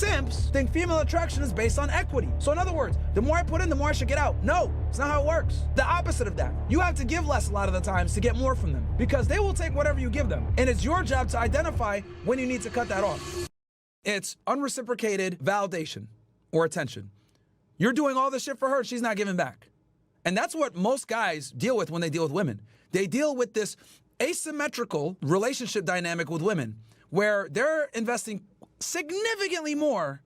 Simps think female attraction is based on equity. So in other words, the more I put in, the more I should get out. No, it's not how it works. The opposite of that. You have to give less a lot of the times to get more from them because they will take whatever you give them. And it's your job to identify when you need to cut that off. It's unreciprocated validation or attention. You're doing all this shit for her, she's not giving back. And that's what most guys deal with when they deal with women. They deal with this asymmetrical relationship dynamic with women where they're investing significantly more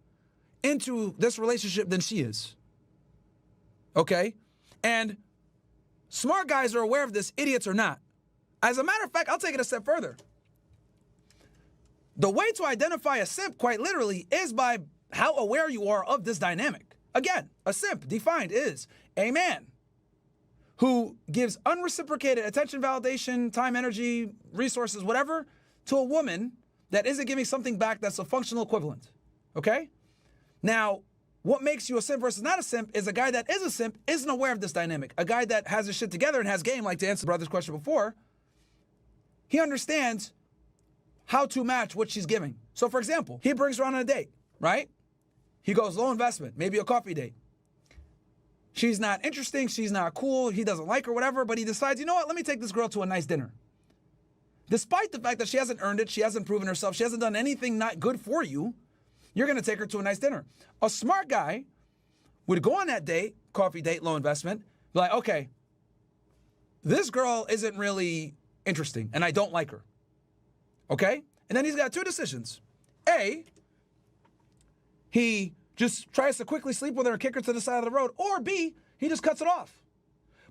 into this relationship than she is. Okay? And smart guys are aware of this, idiots are not. As a matter of fact, I'll take it a step further. The way to identify a simp, quite literally, is by how aware you are of this dynamic. Again, a simp defined is a man who gives unreciprocated attention, validation, time, energy, resources, whatever, to a woman that isn't giving something back that's a functional equivalent, okay? Now, what makes you a simp versus not a simp is a guy that is a simp isn't aware of this dynamic. A guy that has his shit together and has game, like to answer the brother's question before, he understands how to match what she's giving. So for example, he brings her on a date, right? He goes low investment, maybe a coffee date. She's not interesting, she's not cool, he doesn't like her, whatever, but he decides, you know what, let me take this girl to a nice dinner. Despite the fact that she hasn't earned it, she hasn't proven herself, she hasn't done anything not good for you, you're gonna take her to a nice dinner. A smart guy would go on that date, coffee date, low investment, be like, okay, this girl isn't really interesting and I don't like her, okay? And then he's got two decisions. A, he just tries to quickly sleep with her and kick her to the side of the road, or B, he just cuts it off.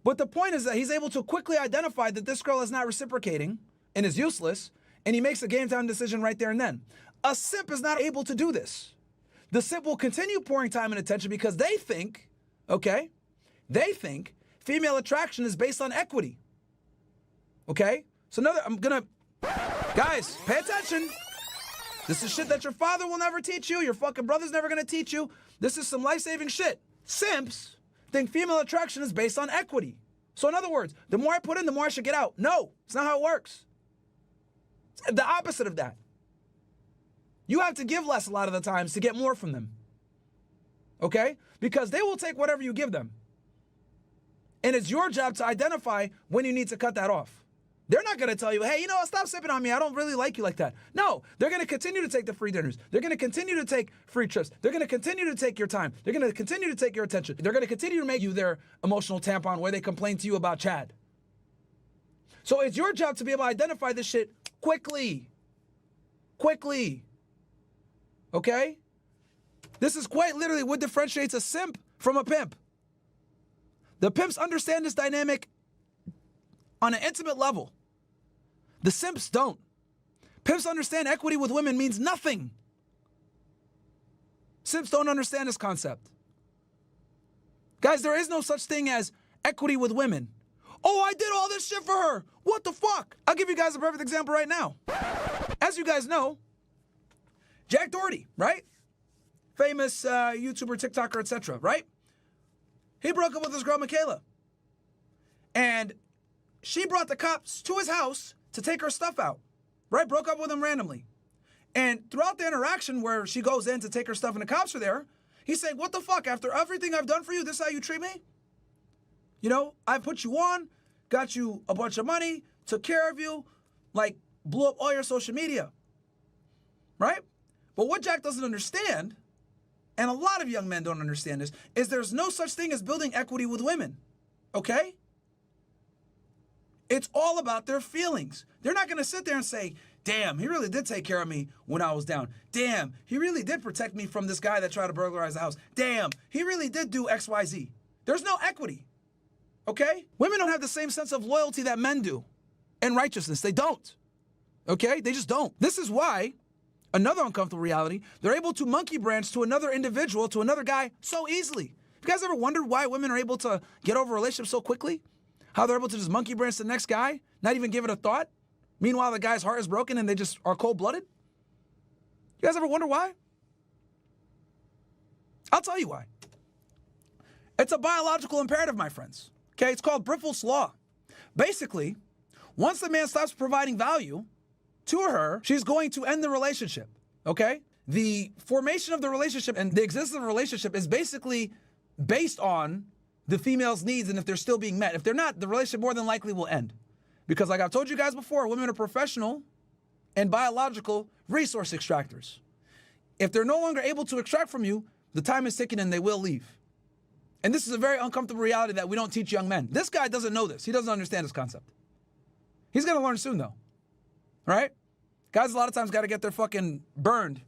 But the point is that he's able to quickly identify that this girl is not reciprocating and is useless, and he makes a game time decision right there and then. A simp is not able to do this. The simp will continue pouring time and attention because they think, okay, they think female attraction is based on equity. Okay? So guys, pay attention. This is shit that your father will never teach you, your fucking brother's never gonna teach you. This is some life-saving shit. Simps think female attraction is based on equity. So in other words, the more I put in, the more I should get out. No, it's not how it works. It's the opposite of that. You have to give less a lot of the times to get more from them. Okay? Because they will take whatever you give them. And it's your job to identify when you need to cut that off. They're not going to tell you, hey, you know what, stop sipping on me. I don't really like you like that. No, they're going to continue to take the free dinners. They're going to continue to take free trips. They're going to continue to take your time. They're going to continue to take your attention. They're going to continue to make you their emotional tampon where they complain to you about Chad. So it's your job to be able to identify this shit quickly. Quickly. Okay? This is quite literally what differentiates a simp from a pimp. The pimps understand this dynamic on an intimate level. The simps don't. Pimps understand equity with women means nothing. Simps don't understand this concept. Guys, there is no such thing as equity with women. Oh, I did all this shit for her. What the fuck? I'll give you guys a perfect example right now. As you guys know, Jack Doherty, right? Famous YouTuber, TikToker, etc., right? He broke up with his girl, Michaela. And she brought the cops to his house to take her stuff out, right? Broke up with him randomly. And throughout the interaction where she goes in to take her stuff and the cops are there, he's saying, what the fuck? After everything I've done for you, this is how you treat me? You know, I put you on, got you a bunch of money, took care of you, like blew up all your social media, right? But what Jack doesn't understand, and a lot of young men don't understand this, is there's no such thing as building equity with women, okay? It's all about their feelings. They're not going to sit there and say, damn, he really did take care of me when I was down. Damn, he really did protect me from this guy that tried to burglarize the house. Damn, he really did do X, Y, Z. There's no equity, okay? Women don't have the same sense of loyalty that men do and righteousness. They don't, okay? They just don't. This is why, another uncomfortable reality, they're able to monkey branch to another individual, to another guy so easily. You guys ever wondered why women are able to get over a relationship so quickly? How they're able to just monkey branch to the next guy, not even give it a thought? Meanwhile, the guy's heart is broken and they just are cold-blooded? You guys ever wonder why? I'll tell you why. It's a biological imperative, my friends. Okay, it's called Briffel's Law. Basically, once the man stops providing value to her, she's going to end the relationship, okay? the formation of the relationship and the existence of a relationship is basically based on the female's needs and if they're still being met. If they're not, the relationship more than likely will end. Because like I've told you guys before, women are professional and biological resource extractors. If they're no longer able to extract from you, the time is ticking and they will leave. And this is a very uncomfortable reality that we don't teach young men. This guy doesn't know this. He doesn't understand this concept. He's going to learn soon though, right? Guys a lot of times got to get their fucking burned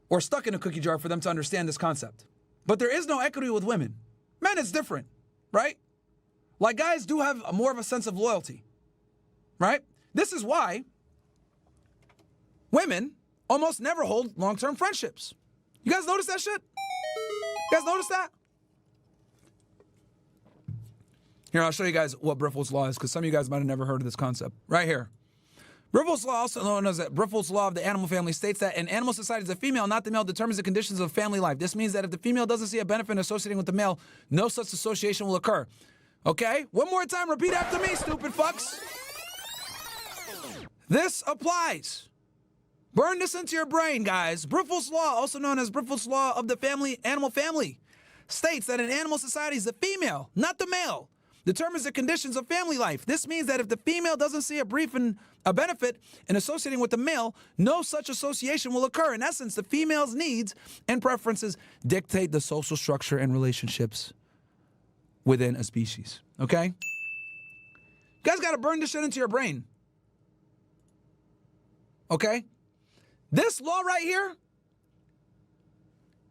or stuck in a cookie jar for them to understand this concept. But there is no equity with women. Men, it's different, right? Like guys do have more of a sense of loyalty, right? This is why women almost never hold long-term friendships. You guys notice that shit? You guys notice that? Here, I'll show you guys what Briffel's Law is, because some of you guys might have never heard of this concept. Right here. Briffel's Law, also known as Briffel's Law of the Animal Family, states that in animal societies, the female, not the male, determines the conditions of family life. This means that if the female doesn't see a benefit in associating with the male, no such association will occur. Okay? One more time, repeat after me, stupid fucks. This applies. Burn this into your brain, guys. Briffel's Law, also known as Briffel's Law of the Animal Family, states that in animal societies, the female, not the male, determines the conditions of family life. This means that if the female doesn't see a benefit in associating with the male, no such association will occur. In essence, the female's needs and preferences dictate the social structure and relationships within a species. Okay? You guys got to burn this shit into your brain. Okay? This law right here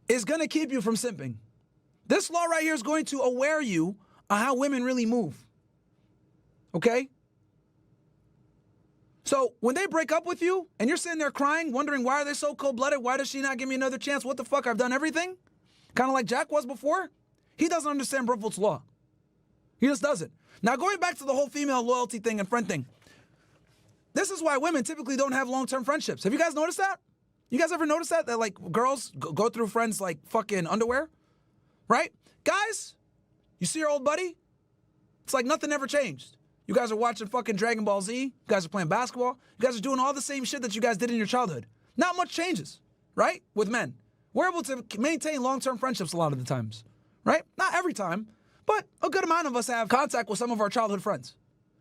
is going to keep you from simping. This law right here is going to aware you on how women really move. Okay? So when they break up with you and you're sitting there crying, wondering why are they so cold-blooded? Why does she not give me another chance? What the fuck? I've done everything. Kind of like Jack was before. He doesn't understand Briffel's Law. He just doesn't. Now going back to the whole female loyalty thing and friend thing. This is why women typically don't have long-term friendships. Have you guys noticed that? You guys ever noticed that? That like girls go through friends like fucking underwear? Right? Guys, you see your old buddy? It's like nothing ever changed. You guys are watching fucking Dragon Ball Z. You guys are playing basketball. You guys are doing all the same shit that you guys did in your childhood. Not much changes, right? With men. We're able to maintain long-term friendships a lot of the times, right? Not every time, but a good amount of us have contact with some of our childhood friends.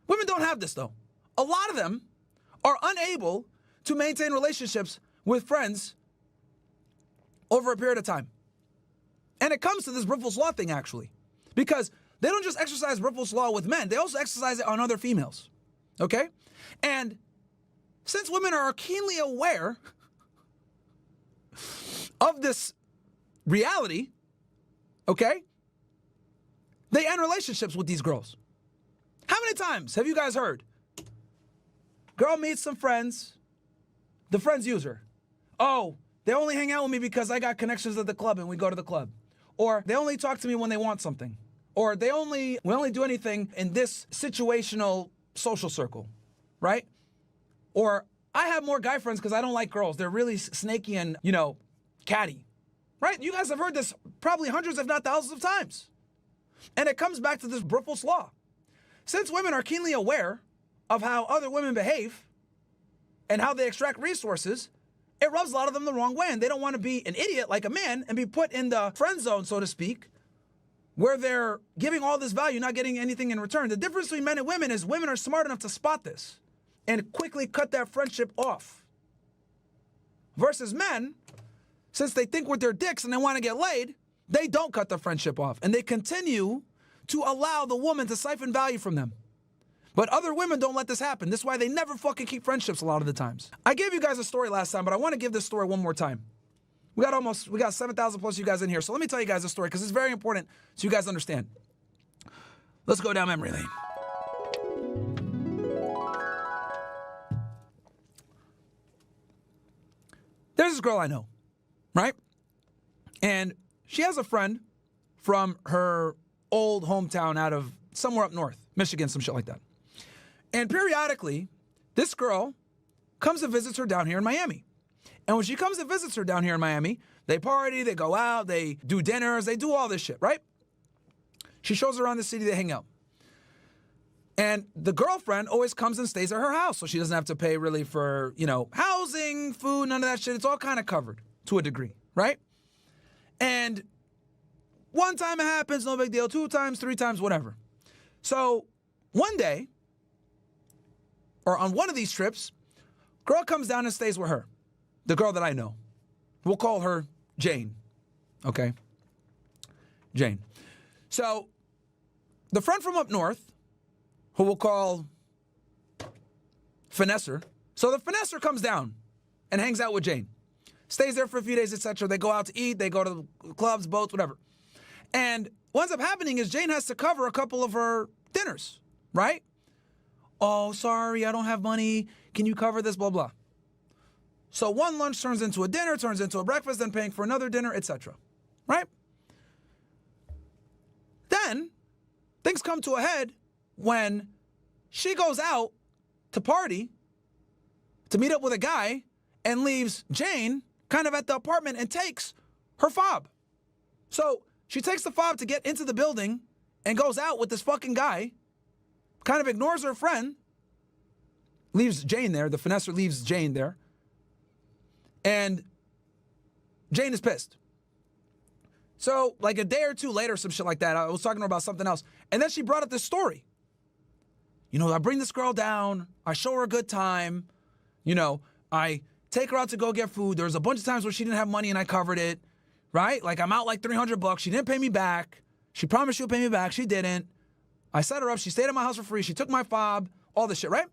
Women don't have this, though. A lot of them are unable to maintain relationships with friends over a period of time. And it comes to this Briffel's Law thing, actually. Because they don't just exercise Briffel's Law with men, they also exercise it on other females. Okay? And since women are keenly aware of this reality, okay, they end relationships with these girls. How many times have you guys heard? Girl meets some friends, the friends use her. Oh, they only hang out with me because I got connections at the club and we go to the club. Or they only talk to me when they want something. Or we only do anything in this situational social circle, right? Or I have more guy friends because I don't like girls. They're really snaky and, catty, right? You guys have heard this probably hundreds, if not thousands of times. And it comes back to this Briffel's Law. Since women are keenly aware of how other women behave and how they extract resources, it rubs a lot of them the wrong way. And they don't want to be an idiot like a man and be put in the friend zone, so to speak, where they're giving all this value, not getting anything in return. The difference between men and women is women are smart enough to spot this and quickly cut that friendship off. Versus men, since they think with their dicks and they want to get laid, they don't cut the friendship off. And they continue to allow the woman to siphon value from them. But other women don't let this happen. This is why they never fucking keep friendships a lot of the times. I gave you guys a story last time, but I want to give this story one more time. We got 7,000 plus you guys in here. So let me tell you guys a story because it's very important so you guys understand. Let's go down memory lane. There's this girl I know, right? And she has a friend from her old hometown out of somewhere up north, Michigan, some shit like that. And periodically, this girl comes and visits her down here in Miami. And when she comes and visits her down here in Miami, they party, they go out, they do dinners, they do all this shit, right? She shows her around the city, they hang out. And the girlfriend always comes and stays at her house, so she doesn't have to pay really for, housing, food, none of that shit. It's all kind of covered to a degree, right? And one time it happens, no big deal. 2 times, 3 times, whatever. So one day, or on one of these trips, girl comes down and stays with her. The girl that I know. We'll call her Jane. Okay? Jane. So the friend from up north, who we'll call Finesser. So the Finesser comes down and hangs out with Jane. Stays there for a few days, etc. They go out to eat. They go to clubs, boats, whatever. And what ends up happening is Jane has to cover a couple of her dinners, right? Oh, sorry, I don't have money. Can you cover this, blah, blah. So one lunch turns into a dinner, turns into a breakfast, then paying for another dinner, etc. Right? Then things come to a head when she goes out to party, to meet up with a guy, and leaves Jane kind of at the apartment and takes her fob. So she takes the fob to get into the building and goes out with this fucking guy, kind of ignores her friend, leaves Jane there. The Finesser leaves Jane there. And Jane is pissed. So like a day or two later, some shit like that, I was talking to her about something else. And then she brought up this story. I bring this girl down. I show her a good time. I take her out to go get food. There's a bunch of times where she didn't have money and I covered it, right? Like I'm out like $300. She didn't pay me back. She promised she would pay me back. She didn't. I set her up. She stayed at my house for free. She took my fob, all this shit, right?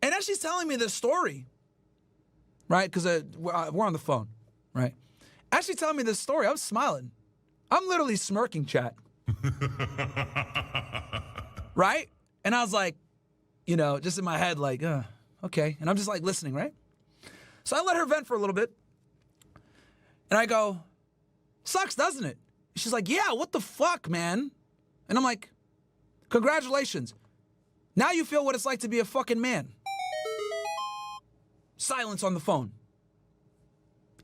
And then she's telling me this story, right? Because we're on the phone, right? As she's telling me this story, I'm smiling. I'm literally smirking, chat. Right? And I was like, just in my head, like, okay. And I'm just like listening, right? So I let her vent for a little bit. And I go, sucks, doesn't it? She's like, yeah, what the fuck, man? And I'm like, congratulations. Now you feel what it's like to be a fucking man. Silence on the phone.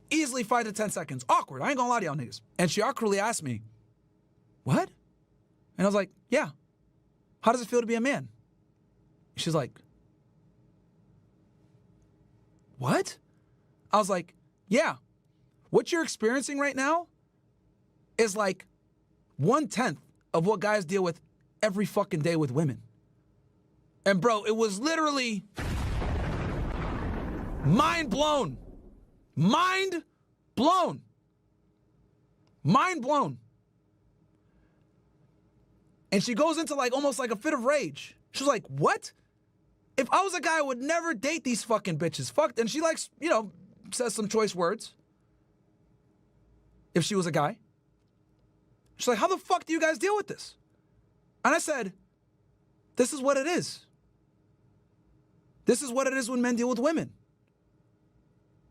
Easily 5 to 10 seconds. Awkward. I ain't gonna lie to y'all niggas. And she awkwardly asked me, what? And I was like, yeah. How does it feel to be a man? She's like, what? I was like, yeah. What you're experiencing right now is like 1/10 of what guys deal with every fucking day with women. And bro, it was literally mind blown. Mind blown. Mind blown. And she goes into like almost like a fit of rage. She's like, what? If I was a guy, I would never date these fucking bitches. Fuck. And she likes, says some choice words. If she was a guy. She's like, how the fuck do you guys deal with this? And I said, this is what it is. This is what it is when men deal with women.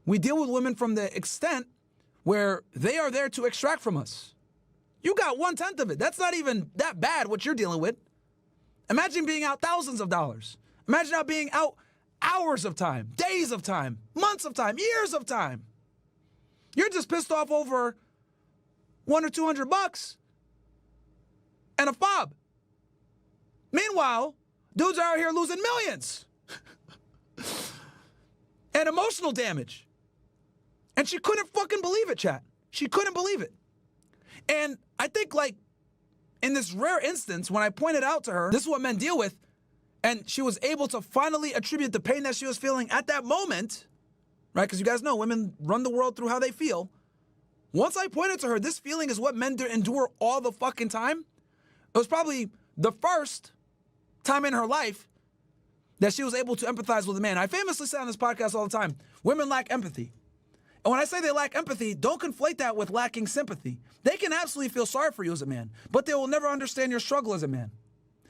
We deal with women from the extent where they are there to extract from us. You got 1/10 of it. That's not even that bad what you're dealing with. Imagine being out thousands of dollars. Imagine out being out hours of time, days of time, months of time, years of time. You're just pissed off over $100 or $200 and a fob. Meanwhile, dudes are out here losing millions and emotional damage. And she couldn't fucking believe it, chat. She couldn't believe it. And I think, like, in this rare instance, when I pointed out to her, this is what men deal with, and she was able to finally attribute the pain that she was feeling at that moment, right? Because you guys know women run the world through how they feel. Once I pointed to her, this feeling is what men endure all the fucking time. It was probably the first time in her life that she was able to empathize with a man. I famously say on this podcast all the time, women lack empathy. And when I say they lack empathy, don't conflate that with lacking sympathy. They can absolutely feel sorry for you as a man, but they will never understand your struggle as a man.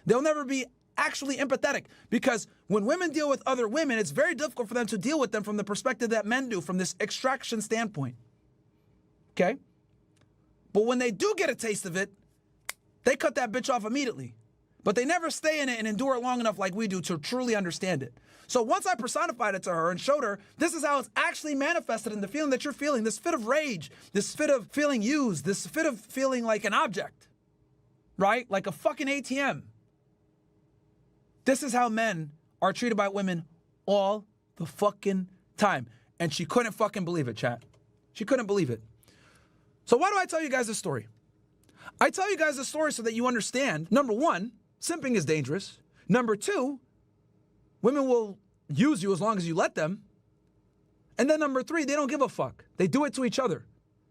They'll never be actually empathetic, because when women deal with other women, it's very difficult for them to deal with them from the perspective that men do, from this extraction standpoint. Okay? But when they do get a taste of it, they cut that bitch off immediately. But they never stay in it and endure it long enough like we do to truly understand it. So once I personified it to her and showed her, this is how it's actually manifested in the feeling that you're feeling, this fit of rage, this fit of feeling used, this fit of feeling like an object, right? Like a fucking ATM. This is how men are treated by women all the fucking time. And she couldn't fucking believe it, chat. She couldn't believe it. So why do I tell you guys this story? I tell you guys this story so that you understand, number one, simping is dangerous. Number two, women will use you as long as you let them. And then number three, they don't give a fuck. They do it to each other.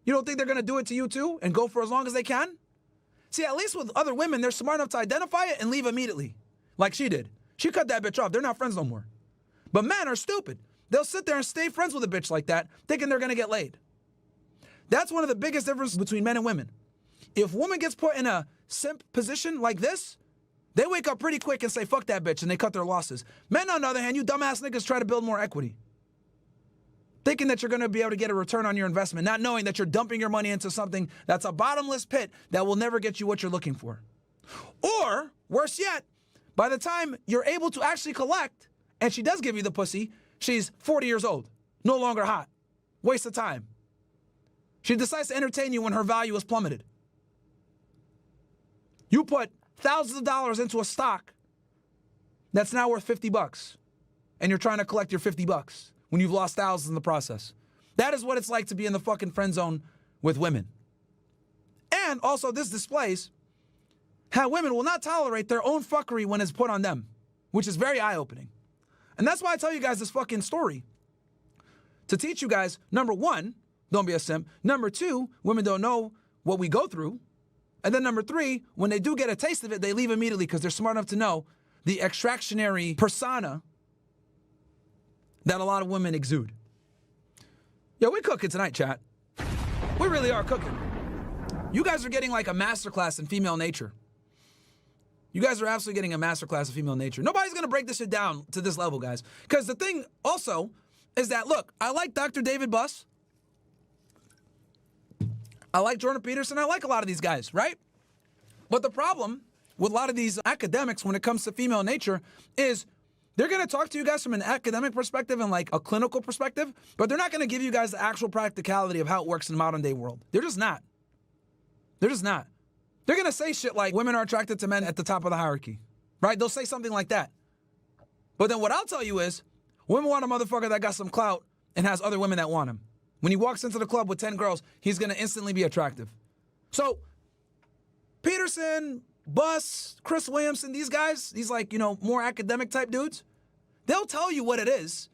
You don't think they're going to do it to you too and go for as long as they can? See, at least with other women, they're smart enough to identify it and leave immediately. Like she did. She cut that bitch off. They're not friends no more. But men are stupid. They'll sit there and stay friends with a bitch like that, thinking they're going to get laid. That's one of the biggest differences between men and women. If a woman gets put in a simp position like this, they wake up pretty quick and say, fuck that bitch, and they cut their losses. Men, on the other hand, you dumbass niggas try to build more equity. Thinking that you're going to be able to get a return on your investment, not knowing that you're dumping your money into something that's a bottomless pit that will never get you what you're looking for. Or, worse yet, by the time you're able to actually collect, and she does give you the pussy, she's 40 years old, no longer hot. Waste of time. She decides to entertain you when her value is plummeted. You put thousands of dollars into a stock that's now worth $50, and you're trying to collect your $50 when you've lost thousands in the process. That is what it's like to be in the fucking friend zone with women. And also, this displays how women will not tolerate their own fuckery when it's put on them, which is very eye-opening. And that's why I tell you guys this fucking story. To teach you guys, number one, don't be a simp. Number two, women don't know what we go through. And then number three, when they do get a taste of it, they leave immediately because they're smart enough to know the extractionary persona that a lot of women exude. Yo, we're cooking tonight, chat. We really are cooking. You guys are getting like a masterclass in female nature. You guys are absolutely getting a masterclass in female nature. Nobody's going to break this shit down to this level, guys. Because the thing also is that, look, I like Dr. David Buss. I like Jordan Peterson. I like a lot of these guys, right? But the problem with a lot of these academics when it comes to female nature is they're going to talk to you guys from an academic perspective and like a clinical perspective, but they're not going to give you guys the actual practicality of how it works in the modern day world. They're just not. They're just not. They're going to say shit like women are attracted to men at the top of the hierarchy, right? They'll say something like that. But then what I'll tell you is women want a motherfucker that got some clout and has other women that want him. When he walks into the club with 10 girls, he's going to instantly be attractive. So Peterson, Buss, Chris Williamson, these guys, these like, you know, more academic type dudes, they'll tell you what it is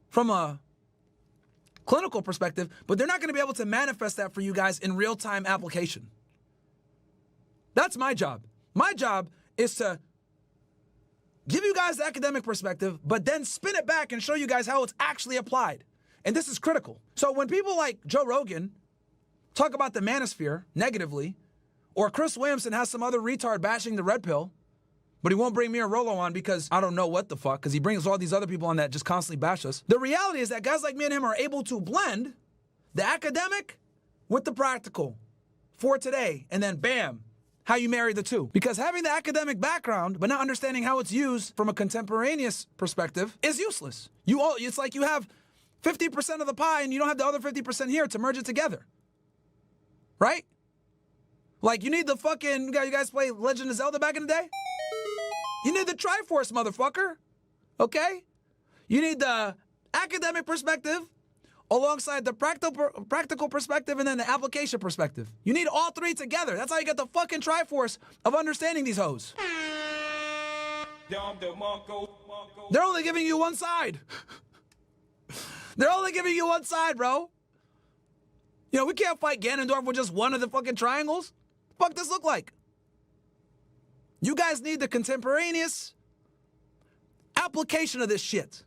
from a clinical perspective, but they're not going to be able to manifest that for you guys in real-time application. That's my job. My job is to give you guys the academic perspective, but then spin it back and show you guys how it's actually applied. And this is critical. So when people like Joe Rogan talk about the manosphere negatively, or Chris Williamson has some other retard bashing the red pill, but he won't bring me or Rollo on because I don't know what the fuck, because he brings all these other people on that just constantly bash us. The reality is that guys like me and him are able to blend the academic with the practical for today, and then bam, how you marry the two. Because having the academic background, but not understanding how it's used from a contemporaneous perspective is useless. It's like you have 50% of the pie and you don't have the other 50% here to merge it together. Right? Like you need the fucking, you guys play Legend of Zelda back in the day? You need the Triforce, motherfucker. Okay? You need the academic perspective alongside the practical perspective and then the application perspective. You need all three together. That's how you get the fucking Triforce of understanding these hoes. They're only giving you one side. They're only giving you one side, bro. You know, we can't fight Ganondorf with just one of the fucking triangles. What the fuck does this look like? You guys need the contemporaneous application of this shit.